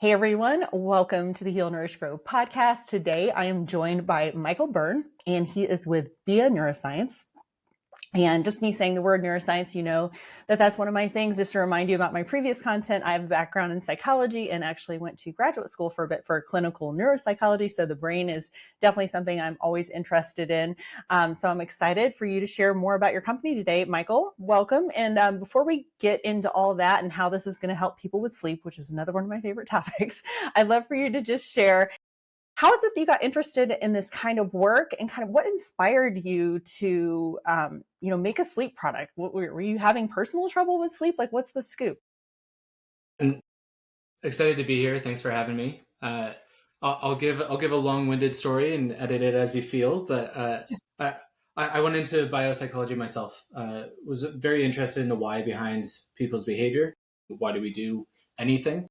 Hey everyone, welcome to the Heal, Nourish, Grow podcast. Today I am joined by Michael Byrne, and he is with BIA Neuroscience. And just me saying the word neuroscience, you know that that's one of my things. Just to remind you about my previous content, I have a background in psychology and actually went to graduate school for a bit for clinical neuropsychology. So the brain is definitely something I'm always interested in. So I'm excited for you to share more about your company today. Michael, welcome. And before we get into all that and how this is going to help people with sleep, which is another one of my favorite topics, I'd love for you to just share how is it that you got interested in this kind of work and kind of what inspired you to, make a sleep product? Were you having personal trouble with sleep? Like, what's the scoop? I'm excited to be here. Thanks for having me. I'll give a long-winded story and edit it as you feel. But I went into biopsychology myself. Was very interested in the why behind people's behavior. Why do we do anything?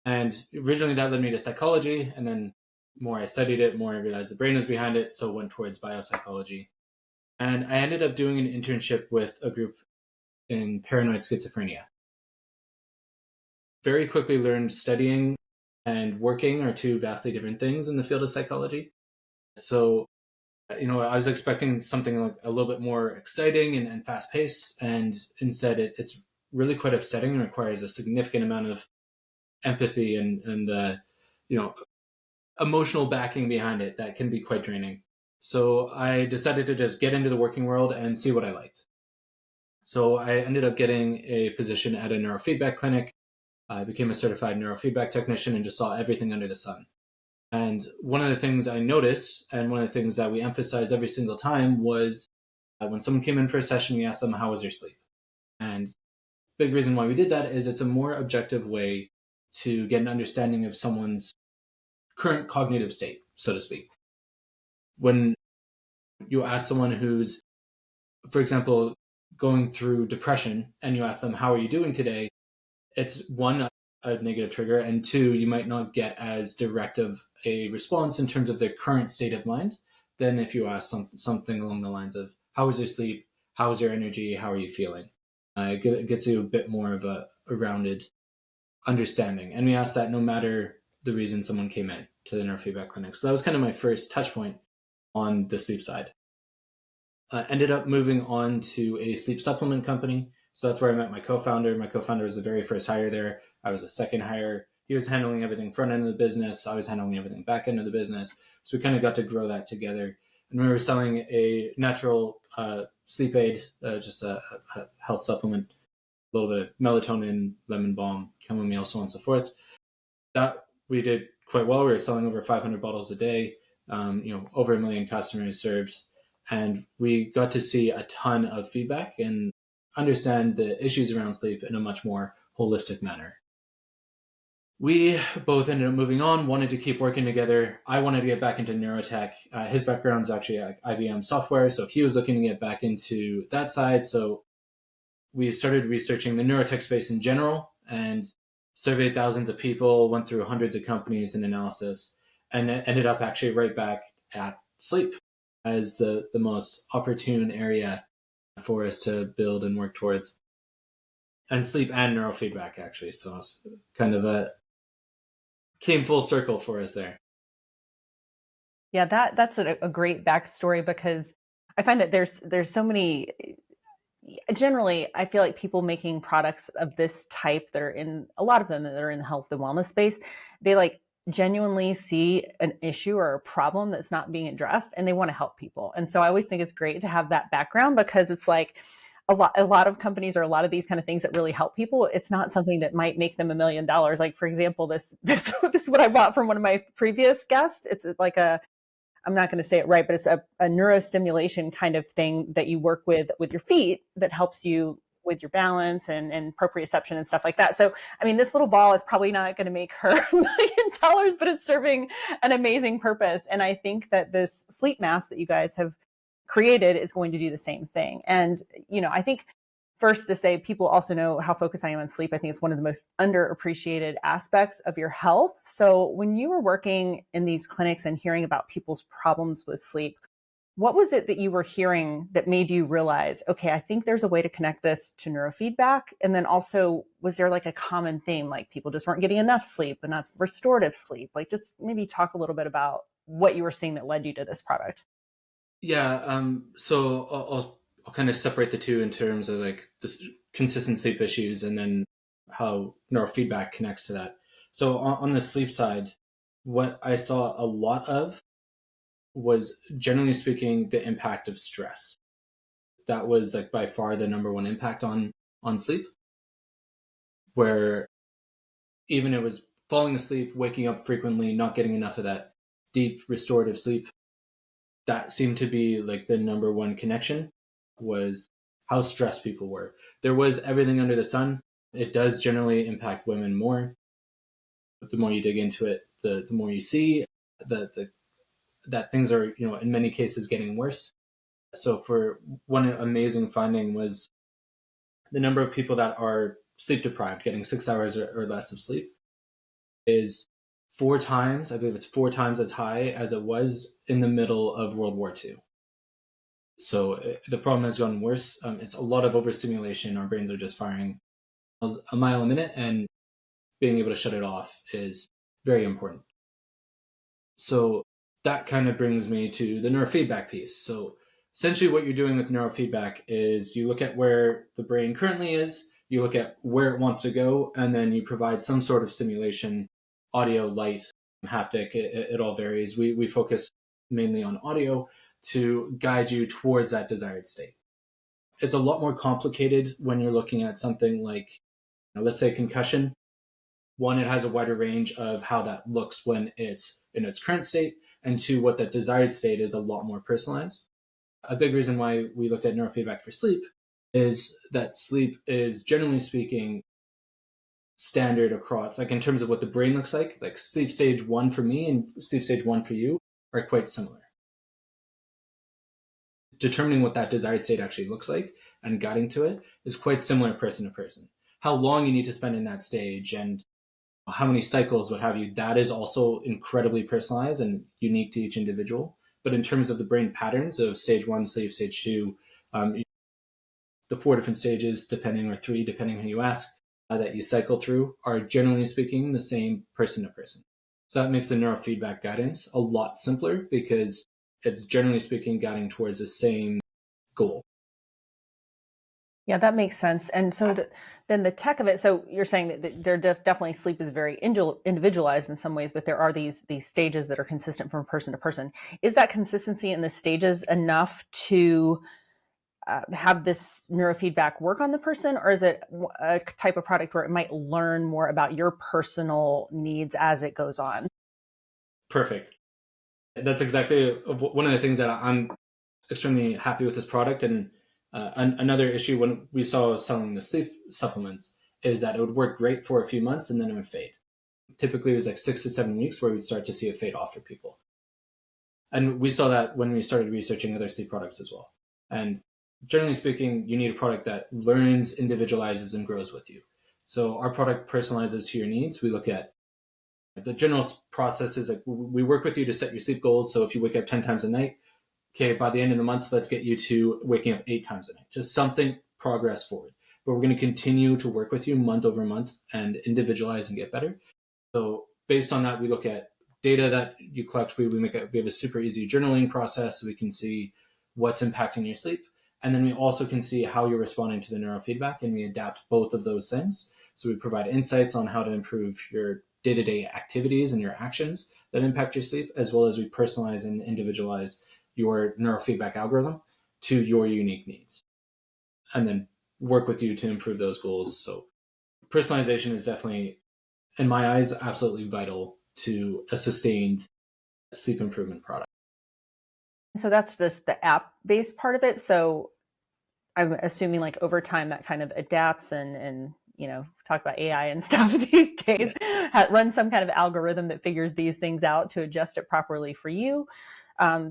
And originally that led me to psychology, and then more I studied it, more I realized the brain was behind it. So went towards biopsychology, and I ended up doing an internship with a group in paranoid schizophrenia. Very quickly learned studying and working are two vastly different things in the field of psychology. So, I was expecting something like a little bit more exciting and fast paced, and instead it's really quite upsetting and requires a significant amount of empathy and you know emotional backing behind it that can be quite draining. So I decided to just get into the working world and see what I liked. So I ended up getting a position at a neurofeedback clinic. I became a certified neurofeedback technician and just saw everything under the sun. And one of the things I noticed, and one of the things that we emphasized every single time, was when someone came in for a session, we asked them, "How was your sleep?" And big reason why we did that is it's a more objective way to get an understanding of someone's current cognitive state, so to speak. When you ask someone who's, for example, going through depression and you ask them, "How are you doing today?" It's one, a negative trigger, and two, you might not get as direct of a response in terms of their current state of mind than if you ask something along the lines of, "How was your sleep? How was your energy? How are you feeling?" It gets you a bit more of a rounded understanding. And we ask that no matter the reason someone came in to the neurofeedback clinic. So that was kind of my first touch point on the sleep side. Ended up moving on to a sleep supplement company. So that's where I met my co-founder. My co-founder was the very first hire there. I was the second hire. He was handling everything front end of the business. I was handling everything back end of the business. So we kind of got to grow that together. And we were selling a natural sleep aid, just a health supplement, a little bit of melatonin, lemon balm, chamomile, so on and so forth. That we did quite well. We were selling over 500 bottles a day, over 1 million customers served. And we got to see a ton of feedback and understand the issues around sleep in a much more holistic manner. We both ended up moving on, wanted to keep working together. I wanted to get back into neurotech. His background's actually at IBM software, so he was looking to get back into that side. So we started researching the neurotech space in general and surveyed thousands of people, went through hundreds of companies in analysis, and ended up actually right back at sleep as the most opportune area for us to build and work towards. And sleep and neurofeedback, actually. So it's kind of came full circle for us there. Yeah, that's a great backstory because I find that there's so many. Generally, I feel like people making products of this type that are in a lot of them that are in the health and wellness space, they like genuinely see an issue or a problem that's not being addressed and they want to help people. And so I always think it's great to have that background because it's like a lot of companies or a lot of these kind of things that really help people. It's not something that might make them $1 million. Like for example, this is what I bought from one of my previous guests. It's like I'm not going to say it right, but it's a neurostimulation kind of thing that you work with your feet that helps you with your balance and proprioception and stuff like that. So, I mean, this little ball is probably not going to make her $1 million, but it's serving an amazing purpose. And I think that this sleep mask that you guys have created is going to do the same thing. And, I think first to say people also know how focused I am on sleep. I think it's one of the most underappreciated aspects of your health. So when you were working in these clinics and hearing about people's problems with sleep, What was it that you were hearing that made you realize, okay, I think there's a way to connect this to neurofeedback? And then also, was there like a common theme, like people just weren't getting enough sleep, enough restorative sleep? Like, just maybe talk a little bit about what you were seeing that led you to this product. Yeah. So I'll kind of separate the two in terms of like this consistent sleep issues, and then how neurofeedback connects to that. So on the sleep side, what I saw a lot of was, generally speaking, the impact of stress. That was like by far the number one impact on sleep, where even it was falling asleep, waking up frequently, not getting enough of that deep restorative sleep. That seemed to be like the number one connection, was how stressed people were. There was everything under the sun. It does generally impact women more. But the more you dig into it, the more you see that that things are, in many cases getting worse. So for one amazing finding was the number of people that are sleep deprived, getting 6 hours or less of sleep, is 4 times, I believe it's 4 times as high as it was in the middle of World War II. So the problem has gotten worse. It's a lot of overstimulation. Our brains are just firing a mile a minute, and being able to shut it off is very important. So that kind of brings me to the neurofeedback piece. So essentially, what you're doing with neurofeedback is you look at where the brain currently is, you look at where it wants to go, and then you provide some sort of stimulation, audio, light, haptic. It all varies. We focus mainly on audio to guide you towards that desired state. It's a lot more complicated when you're looking at something like, let's say, concussion. One, it has a wider range of how that looks when it's in its current state, and two, what that desired state is a lot more personalized. A big reason why we looked at neurofeedback for sleep is that sleep is, generally speaking, standard across, like in terms of what the brain looks like sleep stage 1 for me and sleep stage 1 for you are quite similar. Determining what that desired state actually looks like and guiding to it is quite similar person to person. How long you need to spend in that stage and how many cycles, what have you, that is also incredibly personalized and unique to each individual. But in terms of the brain patterns of stage 1 sleep, stage 2, the 4 different stages, depending, or 3, depending who you ask, that you cycle through, are generally speaking the same person to person. So that makes the neurofeedback guidance a lot simpler, because it's generally speaking guiding towards the same goal. Yeah, that makes sense. And so then the tech of it, so you're saying that there definitely sleep is very individualized in some ways, but there are these stages that are consistent from person to person. Is that consistency in the stages enough to have this neurofeedback work on the person, or is it a type of product where it might learn more about your personal needs as it goes on? Perfect. That's exactly one of the things that I'm extremely happy with this product. And another issue when we saw selling the sleep supplements is that it would work great for a few months and then it would fade. Typically, it was like 6 to 7 weeks where we'd start to see a fade off for people. And we saw that when we started researching other sleep products as well. And generally speaking, you need a product that learns, individualizes, and grows with you. So our product personalizes to your needs. We look at the general process is like, we work with you to set your sleep goals. So if you wake up 10 times a night, okay, by the end of the month, let's get you to waking up 8 times a night. Just something progress forward. But we're going to continue to work with you month over month and individualize and get better. So based on that, we look at data that you collect. We have a super easy journaling process, so we can see what's impacting your sleep. And then we also can see how you're responding to the neurofeedback, and we adapt both of those things. So we provide insights on how to improve your day-to-day activities and your actions that impact your sleep, as well as we personalize and individualize your neurofeedback algorithm to your unique needs, and then work with you to improve those goals. So personalization is definitely, in my eyes, absolutely vital to a sustained sleep improvement product. So that's the app based part of it. So I'm assuming like over time that kind of adapts and talk about AI and stuff these days, run some kind of algorithm that figures these things out to adjust it properly for you.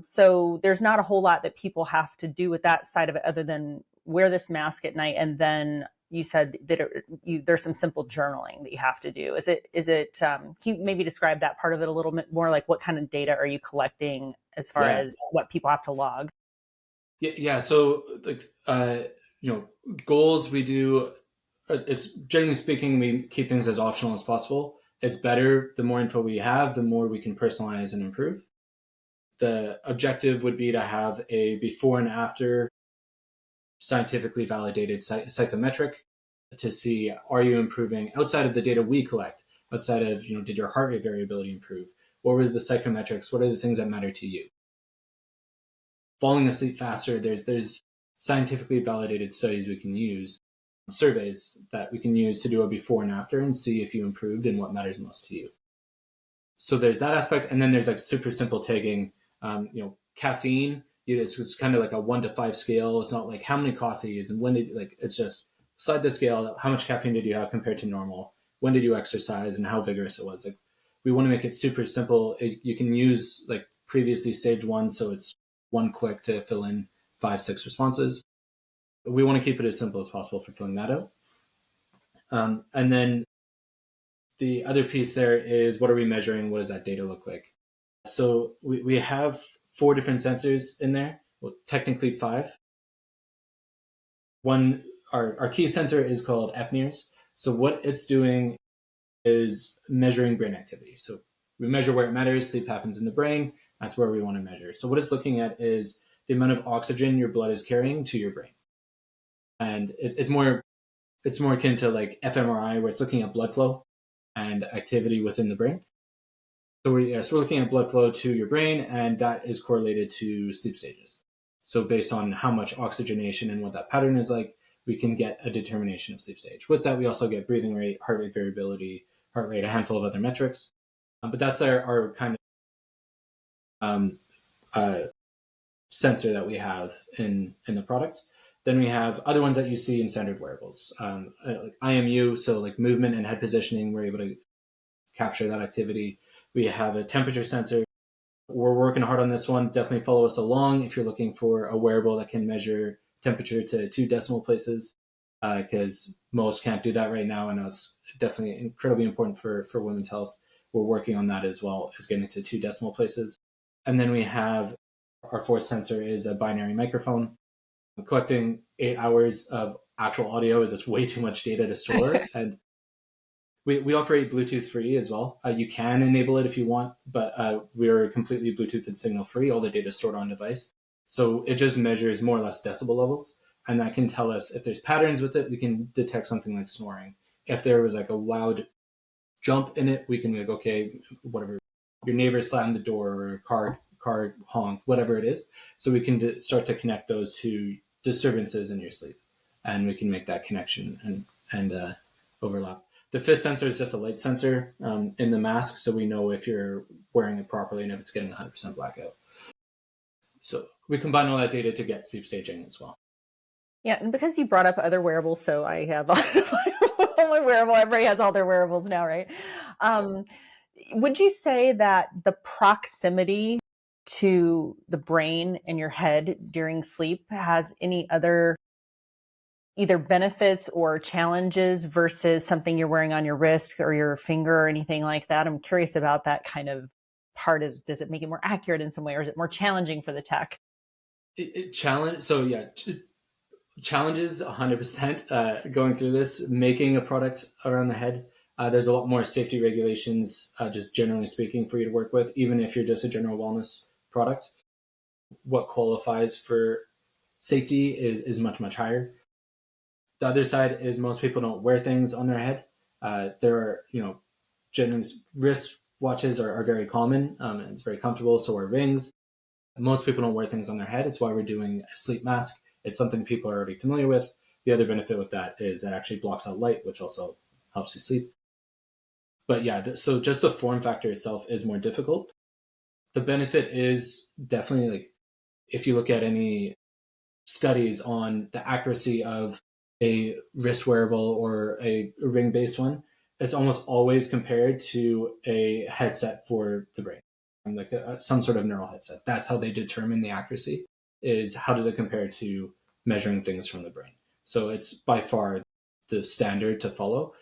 So there's not a whole lot that people have to do with that side of it other than wear this mask at night. And then you said that there's some simple journaling that you have to do. Can you maybe describe that part of it a little bit more? Like what kind of data are you collecting as far Yeah. as what people have to log? Yeah. So like goals we do. It's generally speaking, we keep things as optional as possible. It's better the more info we have, the more we can personalize and improve. The objective would be to have a before and after scientifically validated psychometric to see, are you improving outside of the data we collect, outside of, did your heart rate variability improve, what were the psychometrics, what are the things that matter to you. Falling asleep faster, there's scientifically validated studies we can use, surveys that we can use to do a before and after and see if you improved and what matters most to you. So there's that aspect, and then there's like super simple tagging. Caffeine. It's kind of like a 1 to 5 scale. It's not like how many coffees and when did, like, it's just slide the scale. How much caffeine did you have compared to normal? When did you exercise and how vigorous it was? Like, we want to make it super simple. You can use like previously stage one, so it's one click to fill in 5, 6 responses. We want to keep it as simple as possible for filling that out. And then the other piece there is, what are we measuring? What does that data look like? So we have 4 different sensors in there. Well, technically 5. One, our key sensor is called FNIRS. So what it's doing is measuring brain activity. So we measure where it matters. Sleep happens in the brain. That's where we want to measure. So what it's looking at is the amount of oxygen your blood is carrying to your brain. And it's more akin to like fMRI, where it's looking at blood flow and activity within the brain. So we're looking at blood flow to your brain, and that is correlated to sleep stages. So based on how much oxygenation and what that pattern is like, we can get a determination of sleep stage. With that, we also get breathing rate, heart rate variability, heart rate, a handful of other metrics. But that's our kind of sensor that we have in the product. Then we have other ones that you see in standard wearables, like IMU, so like movement and head positioning. We're able to capture that activity. We have a temperature sensor. We're working hard on this one. Definitely follow us along if you're looking for a wearable that can measure temperature to 2 decimal places, because most can't do that right now. I know it's definitely incredibly important for women's health. We're working on that as well, as getting to 2 decimal places. And then we have our 4th sensor is a binary microphone. Collecting 8 hours of actual audio is just way too much data to store. And we operate Bluetooth free as well. You can enable it if you want, but we're completely Bluetooth and signal free. All the data is stored on device. So it just measures more or less decibel levels. And that can tell us if there's patterns with it. We can detect something like snoring. If there was like a loud jump in it, we can be like, okay, whatever, your neighbor slammed the door or car honk, whatever it is. So we can start to connect those to disturbances in your sleep. And we can make that connection and overlap. The 5th sensor is just a light sensor in the mask, so we know if you're wearing it properly and if it's getting 100% blackout. So we combine all that data to get sleep staging as well. Yeah, and because you brought up other wearables, so I have all my wearable. Everybody has all their wearables now, right? Would you say that the proximity to the brain and your head during sleep has any other either benefits or challenges versus something you're wearing on your wrist or your finger or anything like that? I'm curious about that kind of part. Does it make it more accurate in some way, or is it more challenging for the tech? Challenges 100% going through this, making a product around the head. There's a lot more safety regulations, just generally speaking, for you to work with, even if you're just a general wellness product. What qualifies for safety is much, much higher. The other side is most people don't wear things on their head. There are, generally wrist watches are very common, and it's very comfortable. So are rings. Most people don't wear things on their head. It's why we're doing a sleep mask. It's something people are already familiar with. The other benefit with that is it actually blocks out light, which also helps you sleep. But yeah, so just the form factor itself is more difficult. The benefit is definitely, like, if you look at any studies on the accuracy of a wrist wearable or a ring based one, it's almost always compared to a headset for the brain, like some sort of neural headset. That's how they determine the accuracy, is how does it compare to measuring things from the brain. So it's by far the standard to follow.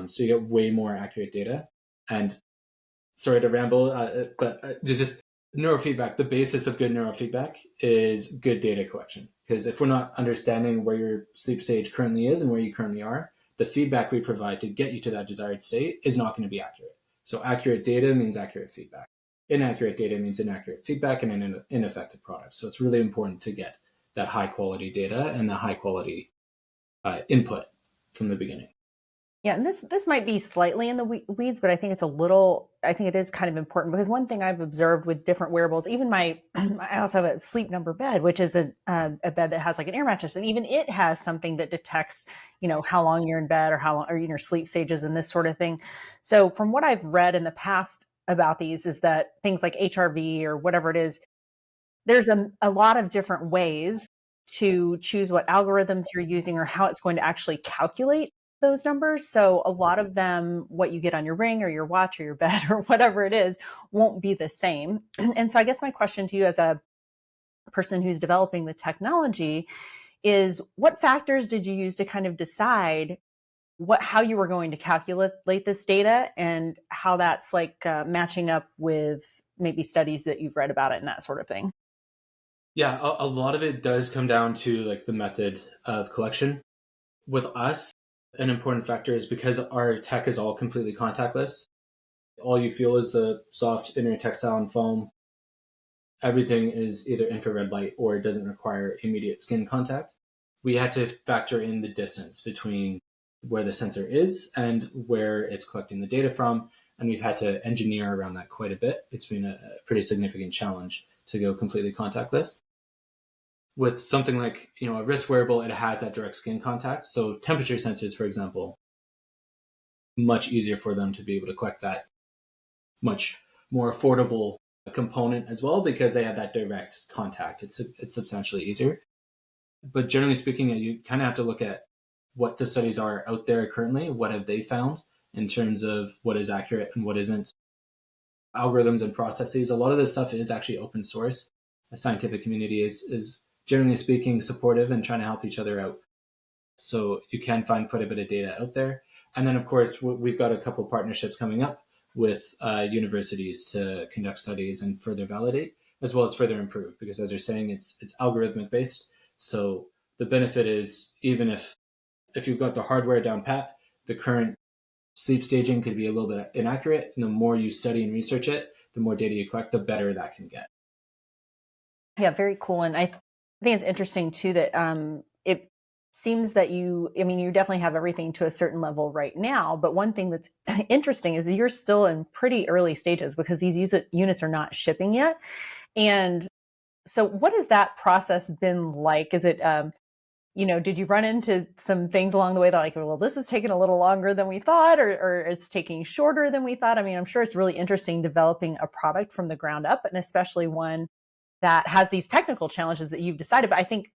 So you get way more accurate data. And sorry to ramble, but to just Neurofeedback, the basis of good neurofeedback is good data collection. Because if we're not understanding where your sleep stage currently is and where you currently are, the feedback we provide to get you to that desired state is not going to be accurate. So accurate data means accurate feedback. Inaccurate data means inaccurate feedback and an ineffective product. So it's really important to get that high quality data and the high quality input from the beginning. Yeah, and this might be slightly in the weeds, but I think I think it is kind of important because one thing I've observed with different wearables, even my, I also have a Sleep Number bed, which is a bed that has like an air mattress, and even it has something that detects, how long you're in bed or how long or your sleep stages and this sort of thing. So from what I've read in the past about these is that things like HRV or whatever it is, there's a lot of different ways to choose what algorithms you're using or how it's going to actually calculate those numbers. So a lot of them, what you get on your ring or your watch or your bed or whatever it is, won't be the same. And so I guess my question to you as a person who's developing the technology is what factors did you use to kind of decide how you were going to calculate this data and how that's like matching up with maybe studies that you've read about it and that sort of thing? Yeah, a lot of it does come down to like the method of collection. With us, an important factor is because our tech is all completely contactless. All you feel is the soft inner textile and foam. Everything is either infrared light or it doesn't require immediate skin contact. We had to factor in the distance between where the sensor is and where it's collecting the data from. And we've had to engineer around that quite a bit. It's been a pretty significant challenge to go completely contactless. With something like, a wrist wearable, it has that direct skin contact. So temperature sensors, for example, much easier for them to be able to collect that, much more affordable component as well because they have that direct contact. It's substantially easier. But generally speaking, you kind of have to look at what the studies are out there currently. What have they found in terms of what is accurate and what isn't? Algorithms and processes. A lot of this stuff is actually open source. The scientific community is generally speaking supportive and trying to help each other out. So you can find quite a bit of data out there. And then, of course, we've got a couple partnerships coming up with universities to conduct studies and further validate, as well as further improve. Because as you're saying, it's algorithmic based. So the benefit is even if you've got the hardware down pat, the current sleep staging could be a little bit inaccurate. And the more you study and research it, the more data you collect, the better that can get. Yeah, very cool. And think it's interesting too that it seems that you definitely have everything to a certain level right now. But one thing that's interesting is that you're still in pretty early stages because these units are not shipping yet. And so, what has that process been like? Is it, did you run into some things along the way that like, well, this is taking a little longer than we thought, or it's taking shorter than we thought? I mean, I'm sure it's really interesting developing a product from the ground up, and especially one that has these technical challenges that you've decided. But I think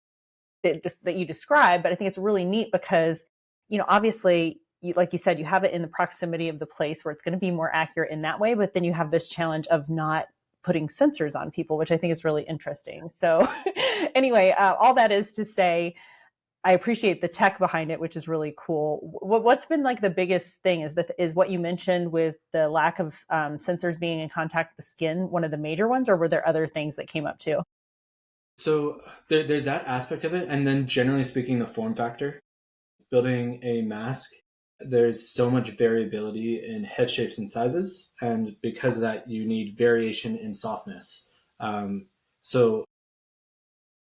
that you described, but I think it's really neat because, obviously, like you said, you have it in the proximity of the place where it's going to be more accurate in that way. But then you have this challenge of not putting sensors on people, which I think is really interesting. So anyway, all that is to say, I appreciate the tech behind it, which is really cool. What's been like the biggest thing is what you mentioned with the lack of sensors being in contact with the skin, one of the major ones, or were there other things that came up too? So there's that aspect of it. And then generally speaking, the form factor. Building a mask, there's so much variability in head shapes and sizes. And because of that, you need variation in softness. So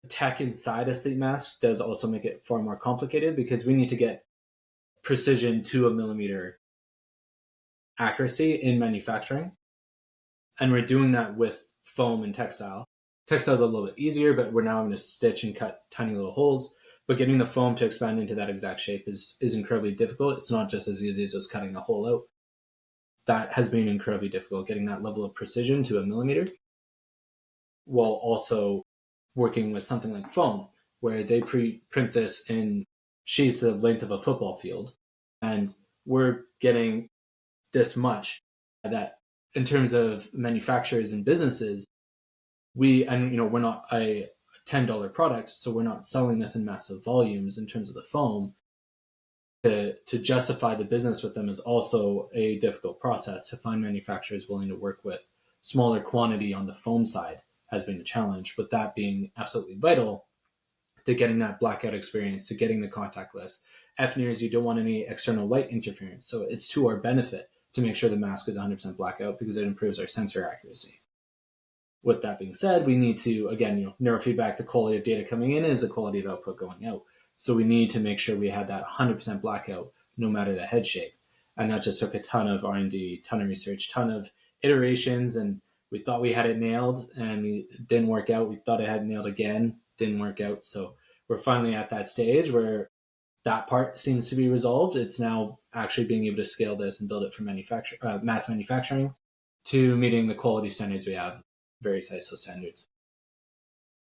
tech inside a sleep mask does also make it far more complicated because we need to get precision to a millimeter accuracy in manufacturing. And we're doing that with foam and textile. Textile is a little bit easier, but we're now having to stitch and cut tiny little holes. But getting the foam to expand into that exact shape is incredibly difficult. It's not just as easy as just cutting a hole out. That has been incredibly difficult, getting that level of precision to a millimeter, while also working with something like foam, where they print this in sheets of length of a football field. And we're getting this much that in terms of manufacturers and businesses, we're not a $10 product, so we're not selling this in massive volumes in terms of the foam. To justify the business with them is also a difficult process to find manufacturers willing to work with smaller quantity on the foam side has been a challenge, but that being absolutely vital to getting that blackout experience, to getting the contactless. FNIRS, you don't want any external light interference. So it's to our benefit to make sure the mask is 100% blackout because it improves our sensor accuracy. With that being said, we need to, again, neurofeedback, the quality of data coming in is the quality of output going out. So we need to make sure we had that 100% blackout no matter the head shape. And that just took a ton of R&D, ton of research, ton of iterations, and we thought we had it nailed and it didn't work out. We thought it had nailed again, didn't work out. So we're finally at that stage where that part seems to be resolved. It's now actually being able to scale this and build it for mass manufacturing to meeting the quality standards we have, various ISO standards.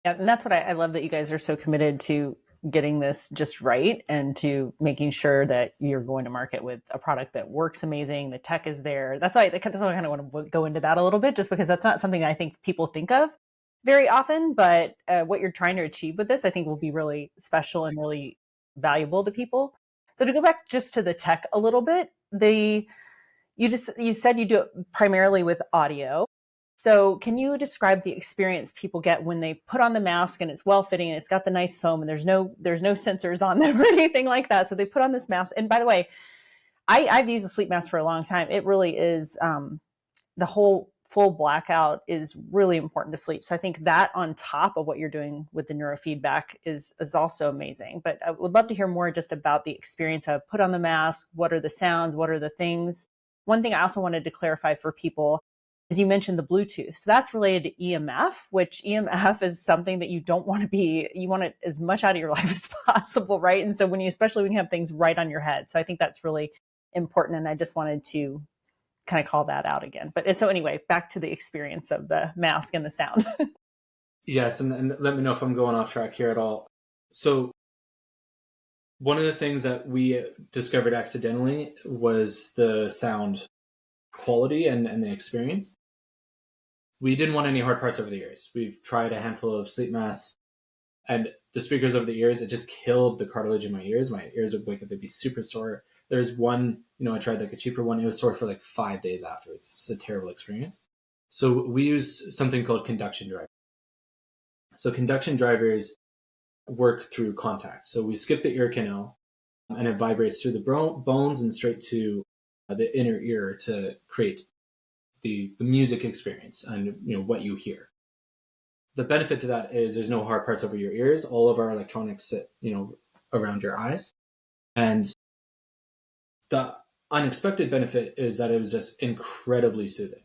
Yeah, and that's what I love, that you guys are so committed to getting this just right and to making sure that you're going to market with a product that works amazing. The tech is there. That's why I kind of want to go into that a little bit, just because that's not something I think people think of very often. But what you're trying to achieve with this, I think, will be really special and really valuable to people. So to go back just to the tech a little bit, you said you do it primarily with audio. So can you describe the experience people get when they put on the mask and it's well fitting and it's got the nice foam and there's no sensors on them or anything like that? So they put on this mask. And by the way, I've used a sleep mask for a long time. It really is, the whole full blackout is really important to sleep. So I think that on top of what you're doing with the neurofeedback is also amazing. But I would love to hear more just about the experience of put on the mask. What are the sounds? What are the things? One thing I also wanted to clarify for people is you mentioned the Bluetooth. So that's related to EMF, which EMF is something that you don't want to be, you want it as much out of your life as possible, right? And so especially when you have things right on your head. So I think that's really important. And I just wanted to kind of call that out again. But so anyway, back to the experience of the mask and the sound. Yes, and let me know if I'm going off track here at all. So one of the things that we discovered accidentally was the sound quality and the experience. We didn't want any hard parts over the ears. We've tried a handful of sleep masks, and the speakers over the ears, it just killed the cartilage in my ears. My ears would wake up, they'd be super sore. There's one, I tried like a cheaper one. It was sore for like 5 days afterwards. It's a terrible experience. So we use something called conduction drivers. So conduction drivers work through contact. So we skip the ear canal and it vibrates through the bones and straight to the inner ear to create the music experience and what you hear. The benefit to that is there's no hard parts over your ears. All of our electronics sit around your eyes, and the unexpected benefit is that it was just incredibly soothing.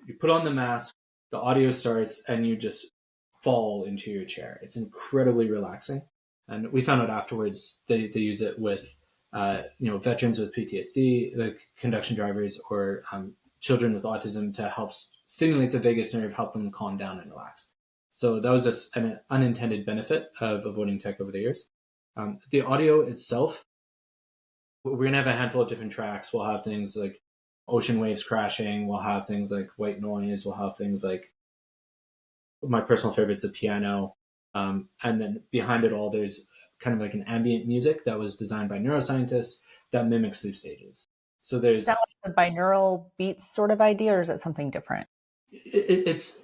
You put on the mask, the audio starts, and you just fall into your chair. It's incredibly relaxing. And we found out afterwards they use it with veterans with PTSD, like conduction drivers, or children with autism to help stimulate the vagus nerve, help them calm down and relax. So that was just an unintended benefit of avoiding tech over the ears. The audio itself, we're going to have a handful of different tracks. We'll have things like ocean waves crashing. We'll have things like white noise. We'll have things like, my personal favorite's a piano. And then behind it all, there's kind of like an ambient music that was designed by neuroscientists that mimics sleep stages. So there's... Is that like a binaural beats sort of idea, or is it something different? It's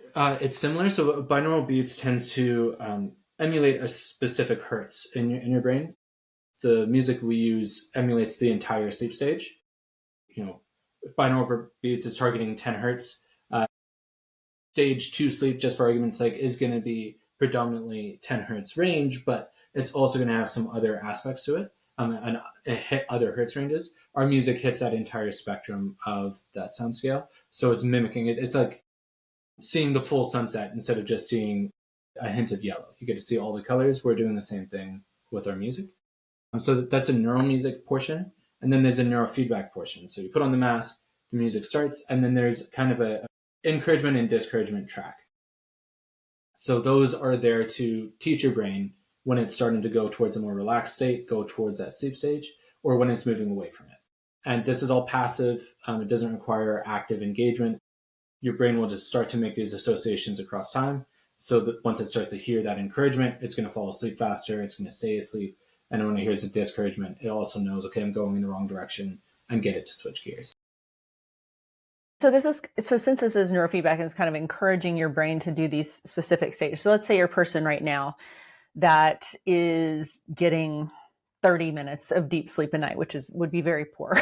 similar. So binaural beats tends to emulate a specific hertz in your brain. The music we use emulates the entire sleep stage. Binaural beats is targeting 10 hertz. Stage 2 sleep, just for argument's sake, is going to be predominantly 10 hertz range, but it's also going to have some other aspects to it and hit other hertz ranges. Our music hits that entire spectrum of that sound scale. So it's mimicking it. It's like seeing the full sunset instead of just seeing a hint of yellow. You get to see all the colors. We're doing the same thing with our music. So that's a neural music portion. And then there's a neurofeedback portion. So you put on the mask, the music starts, and then there's kind of a encouragement and discouragement track. So those are there to teach your brain when it's starting to go towards a more relaxed state, go towards that sleep stage, or when it's moving away from it. And this is all passive. It doesn't require active engagement. Your brain will just start to make these associations across time. So that once it starts to hear that encouragement, it's going to fall asleep faster. It's going to stay asleep. And when it hears the discouragement, it also knows, okay, I'm going in the wrong direction, and get it to switch gears. So since this is neurofeedback, it's kind of encouraging your brain to do these specific stages. So let's say you're a person right now that is getting 30 minutes of deep sleep a night, which would be very poor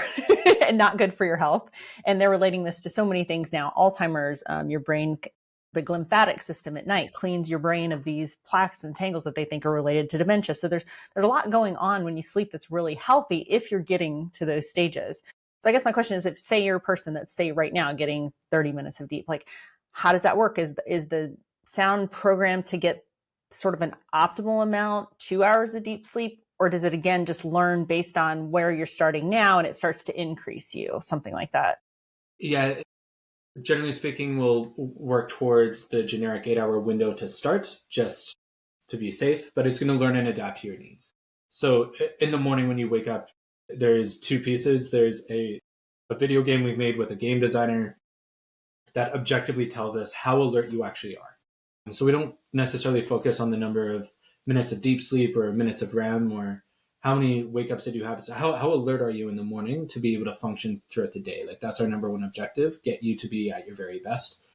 and not good for your health. And they're relating this to so many things now. Alzheimer's, your brain, the glymphatic system at night cleans your brain of these plaques and tangles that they think are related to dementia. So there's a lot going on when you sleep that's really healthy if you're getting to those stages. So I guess my question is, if say you're a person that's, say, right now getting 30 minutes of deep, like, how does that work? Is the sound programmed to get sort of an optimal amount, 2 hours of deep sleep? Or does it again just learn based on where you're starting now and it starts to increase you, something like that? Yeah, generally speaking, we'll work towards the generic 8 hour window to start, just to be safe, but it's going to learn and adapt to your needs. So in the morning when you wake up, there's two pieces. There's a video game we've made with a game designer that objectively tells us how alert you actually are. And so we don't necessarily focus on the number of minutes of deep sleep or minutes of REM or how many wake ups did you have. It's how alert are you in the morning to be able to function throughout the day. Like, that's our number one objective, get you to be at your very best.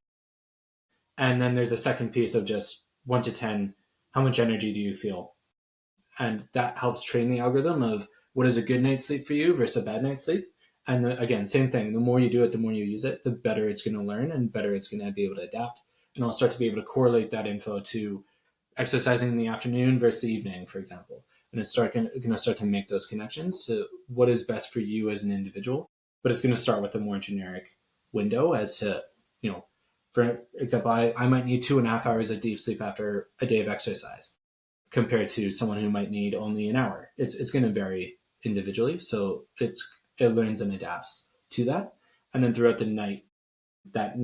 And then there's a second piece of just 1 to 10, how much energy do you feel? And that helps train the algorithm of what is a good night's sleep for you versus a bad night's sleep. And again, same thing. The more you do it, the more you use it, the better it's going to learn and better it's going to be able to adapt. And I'll start to be able to correlate that info to exercising in the afternoon versus the evening, for example. And it's going to start to make those connections to what is best for you as an individual. But it's going to start with a more generic window as to, for example, I might need 2.5 hours of deep sleep after a day of exercise compared to someone who might need only an hour. It's going to vary individually. So it learns and adapts to that. And then throughout the night, that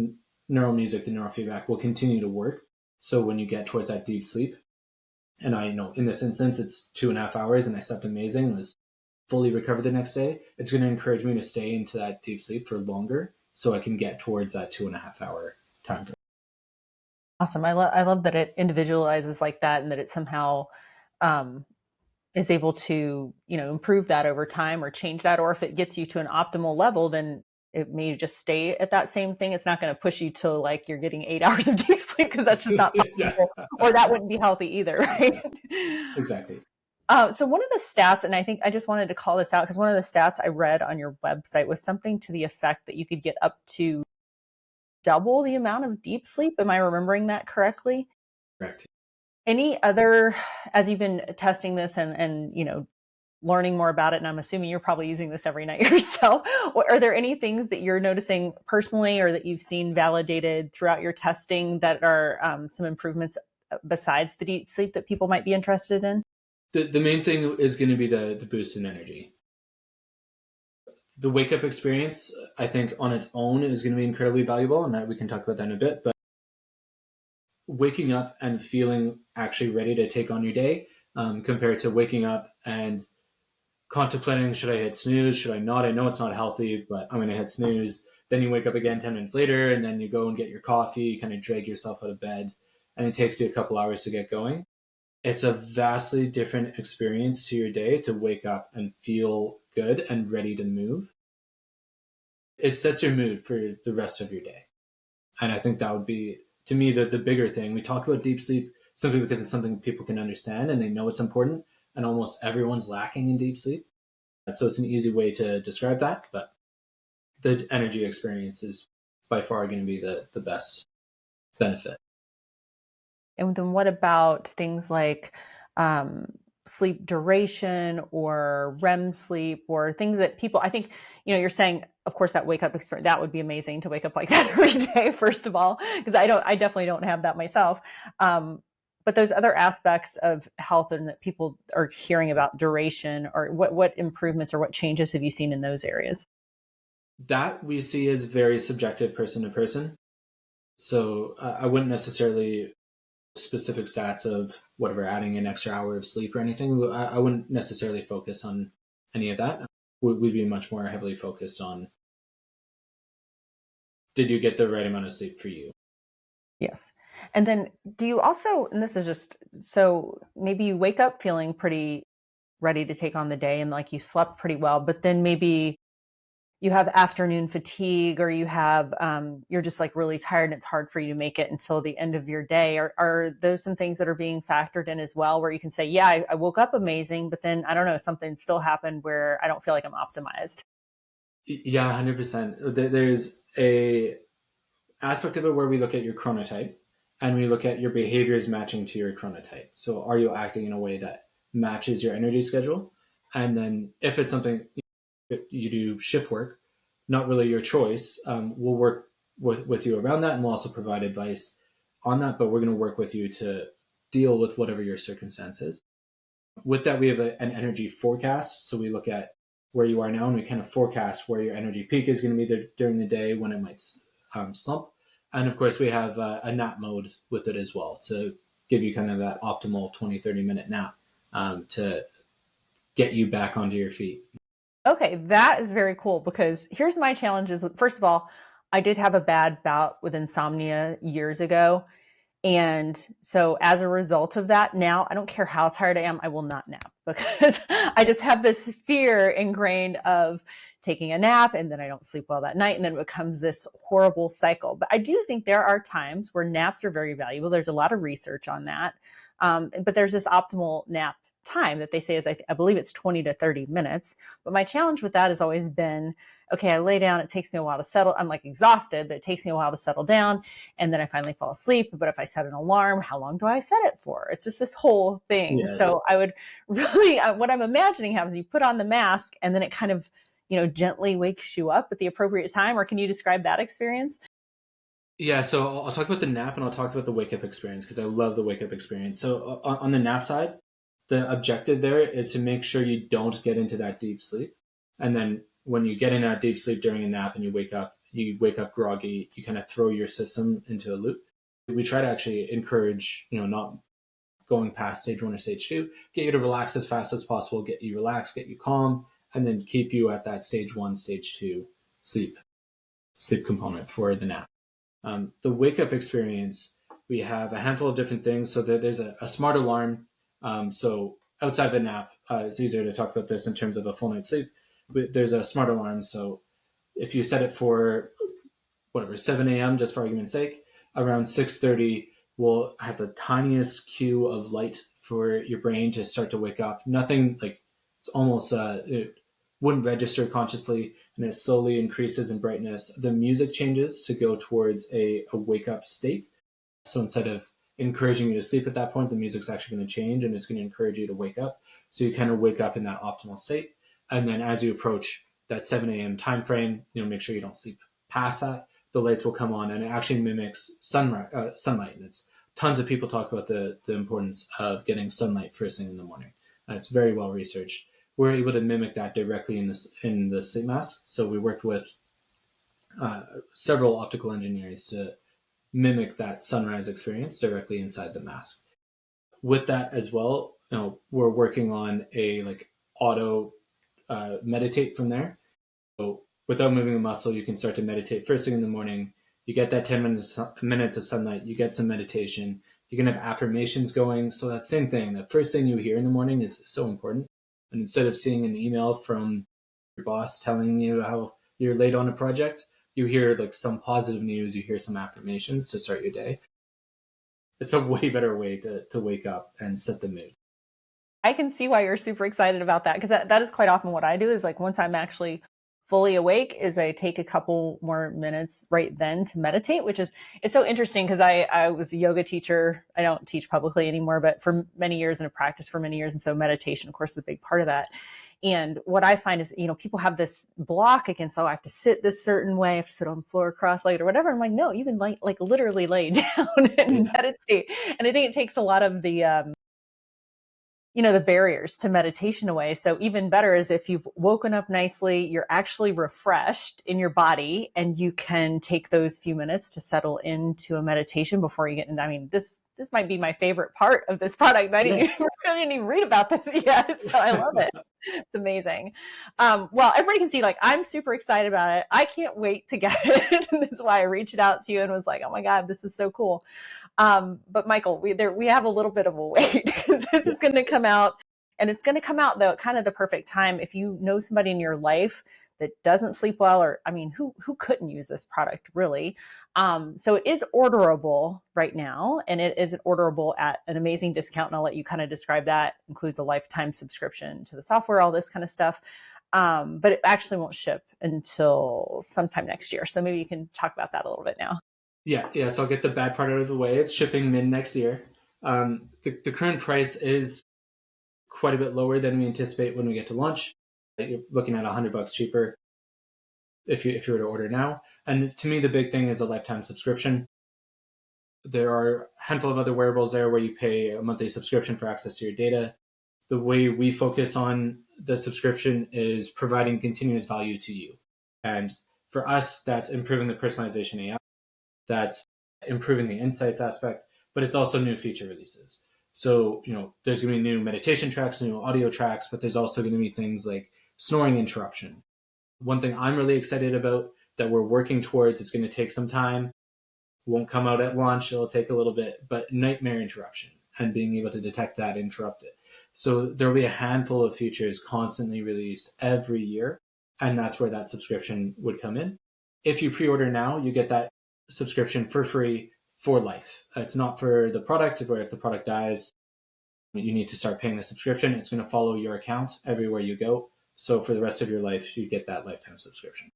neural music, the neurofeedback will continue to work. So when you get towards that deep sleep, and I know in this instance, it's 2.5 hours and I slept amazing, was fully recovered the next day, it's going to encourage me to stay into that deep sleep for longer so I can get towards that 2.5 hour time frame. Awesome. I love that it individualizes like that, and that it somehow um, is able to, improve that over time or change that. Or if it gets you to an optimal level, then it may just stay at that same thing. It's not going to push you to like you're getting 8 hours of deep sleep, because that's just not Yeah, possible, or that wouldn't be healthy either, right? exactly. So one of the stats, and I think I just wanted to call this out because one of the stats I read on your website was something to the effect that you could get up to double the amount of deep sleep. Am I remembering that correctly? Correct. Any other, as you've been testing this and learning more about it, and I'm assuming you're probably using this every night yourself, are there any things that you're noticing personally or that you've seen validated throughout your testing that are some improvements besides the deep sleep that people might be interested in? The main thing is going to be the boost in energy. The wake up experience, I think, on its own is going to be incredibly valuable, and we can talk about that in a bit. But waking up and feeling actually ready to take on your day, compared to waking up and contemplating, should I hit snooze, should I not? I know it's not healthy, but I'm going to hit snooze. Then you wake up again 10 minutes later, and then you go and get your coffee, you kind of drag yourself out of bed, and it takes you a couple hours to get going. It's a vastly different experience to your day to wake up and feel good and ready to move. It sets your mood for the rest of your day. And I think that would be, to me, the bigger thing. We talk about deep sleep simply because it's something people can understand and they know it's important, and almost everyone's lacking in deep sleep. So it's an easy way to describe that. But the energy experience is by far going to be the best benefit. And then what about things like um, sleep duration or REM sleep, or things that people, I think, you're saying, of course, that wake up experience, that would be amazing to wake up like that every day, first of all, because I definitely don't have that myself. But those other aspects of health and that people are hearing about duration, or what improvements or what changes have you seen in those areas? That we see as very subjective person to person. So I wouldn't necessarily specific stats of whatever adding an extra hour of sleep or anything. I wouldn't necessarily focus on any of that. We'd be much more heavily focused on, did you get the right amount of sleep for you? Yes. And then do you also, and this is just, so maybe you wake up feeling pretty ready to take on the day and like you slept pretty well, but then maybe you have afternoon fatigue, or you have you're just like really tired and it's hard for you to make it until the end of your day. Are those some things that are being factored in as well, where you can say, yeah, I woke up amazing, but then I don't know, something still happened where I don't feel like I'm optimized? Yeah, 100%. There's a aspect of it where we look at your chronotype and we look at your behaviors matching to your chronotype. So are you acting in a way that matches your energy schedule? And then if it's something you do shift work, not really your choice, we'll work with you around that, and we'll also provide advice on that, but we're going to work with you to deal with whatever your circumstance is. With that, we have an energy forecast. So we look at where you are now and we kind of forecast where your energy peak is going to be there during the day, when it might slump. And of course, we have a nap mode with it as well to give you kind of that optimal 20, 30-minute nap to get you back onto your feet. Okay, that is very cool, because here's my challenges. First of all, I did have a bad bout with insomnia years ago. And so as a result of that, now I don't care how tired I am, I will not nap, because I just have this fear ingrained of taking a nap and then I don't sleep well that night. And then it becomes this horrible cycle. But I do think there are times where naps are very valuable. There's a lot of research on that. But there's this optimal nap time that they say is, I believe it's 20 to 30 minutes. But my challenge with that has always been, okay, I lay down, it takes me a while to settle. I'm like exhausted, but it takes me a while to settle down. And then I finally fall asleep. But if I set an alarm, how long do I set it for? It's just this whole thing. Yes. So I would really, what I'm imagining happens, you put on the mask and then it kind of, gently wakes you up at the appropriate time. Or can you describe that experience? Yeah, so I'll talk about the nap and I'll talk about the wake up experience because I love the wake up experience. So on the nap side, the objective there is to make sure you don't get into that deep sleep. And then when you get in that deep sleep during a nap and you wake up groggy, you kind of throw your system into a loop. We try to actually encourage, not going past stage one or stage two, get you to relax as fast as possible, get you relaxed, get you calm, and then keep you at that stage one, stage two sleep component for the nap. The wake up experience, we have a handful of different things. So there's a smart alarm. So outside of the nap, it's easier to talk about this in terms of a full night's sleep. But there's a smart alarm. So if you set it for whatever 7 a.m. just for argument's sake, around 6:30 we'll have the tiniest cue of light for your brain to start to wake up. Nothing like it's almost it wouldn't register consciously, and it slowly increases in brightness. The music changes to go towards a wake up state. So instead of encouraging you to sleep at that point, the music's actually going to change and it's going to encourage you to wake up. So you kind of wake up in that optimal state. And then as you approach that 7 a.m. time frame, make sure you don't sleep past that. The lights will come on and it actually mimics sunlight. And it's tons of people talk about the importance of getting sunlight first thing in the morning. It's very well researched. We're able to mimic that directly in the sleep mask. So we worked with several optical engineers to mimic that sunrise experience directly inside the mask. With that as well, we're working on a auto meditate from there. So without moving a muscle, you can start to meditate first thing in the morning. You get that 10 minutes of sunlight, you get some meditation, you can have affirmations going. So that same thing, the first thing you hear in the morning is so important. And instead of seeing an email from your boss telling you how you're late on a project, you hear some positive news, you hear some affirmations to start your day. It's a way better way to wake up and set the mood. I can see why you're super excited about that, because that is quite often what I do, is like once I'm actually fully awake is I take a couple more minutes right then to meditate, which is, it's so interesting because I was a yoga teacher. I don't teach publicly anymore, but for many years and have practiced for many years. And so meditation, of course, is a big part of that. And what I find is, people have this block against, I have to sit this certain way, I have to sit on the floor cross-legged or whatever. I'm like, no, you can like literally lay down and meditate. And I think it takes a lot of the barriers to meditation away. So even better is if you've woken up nicely, you're actually refreshed in your body, and you can take those few minutes to settle into a meditation before you get in. I mean, this might be my favorite part of this product. I didn't, Yes. I didn't even read about this yet, so I love it. It's amazing. Well, everybody can see, I'm super excited about it. I can't wait to get it. That's why I reached out to you and was like, oh my God, this is so cool. But Michael, we have a little bit of a wait, because this is going to come out, and it's going to come out though kind of the perfect time. If you know somebody in your life that doesn't sleep well, or I mean, who couldn't use this product really? So it is orderable right now, and it is orderable at an amazing discount. And I'll let you kind of describe that. Includes a lifetime subscription to the software, all this kind of stuff. But it actually won't ship until sometime next year. So maybe you can talk about that a little bit now. Yeah. So I'll get the bad part out of the way. It's shipping mid next year. The current price is quite a bit lower than we anticipate when we get to launch. You're looking at $100 cheaper if you were to order now. And to me, the big thing is a lifetime subscription. There are a handful of other wearables there where you pay a monthly subscription for access to your data. The way we focus on the subscription is providing continuous value to you. And for us, that's improving the personalization AI, that's improving the insights aspect, but it's also new feature releases. So, there's going to be new meditation tracks, new audio tracks, but there's also going to be things like snoring interruption. One thing I'm really excited about that we're working towards, it's going to take some time, won't come out at launch, it'll take a little bit, but nightmare interruption and being able to detect that, interrupt it. So there'll be a handful of features constantly released every year, and that's where that subscription would come in. If you pre-order now, you get that subscription for free for life. It's not for the product, where if the product dies, you need to start paying the subscription. It's going to follow your account everywhere you go. So for the rest of your life, you get that lifetime subscription.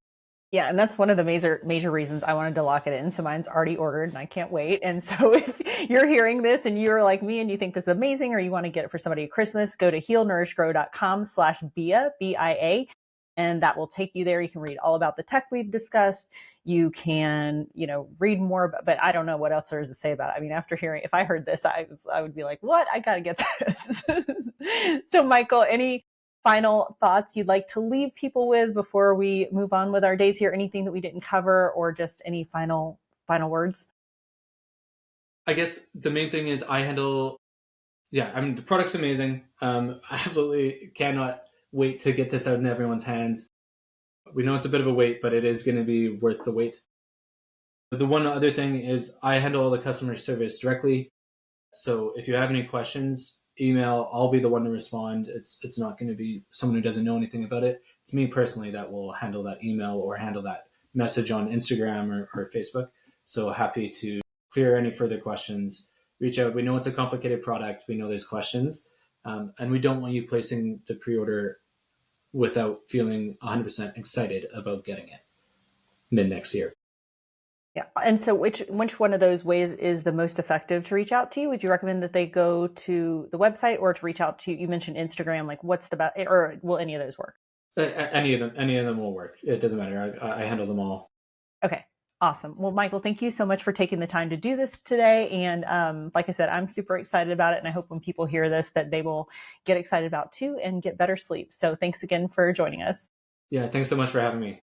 Yeah, and that's one of the major reasons I wanted to lock it in. So mine's already ordered and I can't wait. And so if you're hearing this and you're like me and you think this is amazing, or you want to get it for somebody at Christmas, go to healnourishgrow.com/BIA, BIA, and that will take you there. You can read all about the tech we've discussed. You can, read more, but I don't know what else there is to say about it. I mean, if I heard this, I would be like, what? I got to get this. So Michael, any final thoughts you'd like to leave people with before we move on with our days here? Anything that we didn't cover, or just any final words? I guess the main thing is the product's amazing. I absolutely cannot wait to get this out in everyone's hands. We know it's a bit of a wait, but it is going to be worth the wait. The one other thing is I handle all the customer service directly. So if you have any questions, email, I'll be the one to respond. It's not going to be someone who doesn't know anything about it. It's me personally that will handle that email or handle that message on Instagram or Facebook. So happy to clear any further questions. Reach out. We know it's a complicated product. We know there's questions. And we don't want you placing the pre-order without feeling 100% excited about getting it mid next year. Yeah. And so which one of those ways is the most effective to reach out to you? Would you recommend that they go to the website or to reach out to, you mentioned Instagram, like what's the best, or will any of those work? Any of them will work. It doesn't matter. I handle them all. Okay. Awesome. Well, Michael, thank you so much for taking the time to do this today. And like I said, I'm super excited about it. And I hope when people hear this, that they will get excited about too and get better sleep. So thanks again for joining us. Yeah. Thanks so much for having me.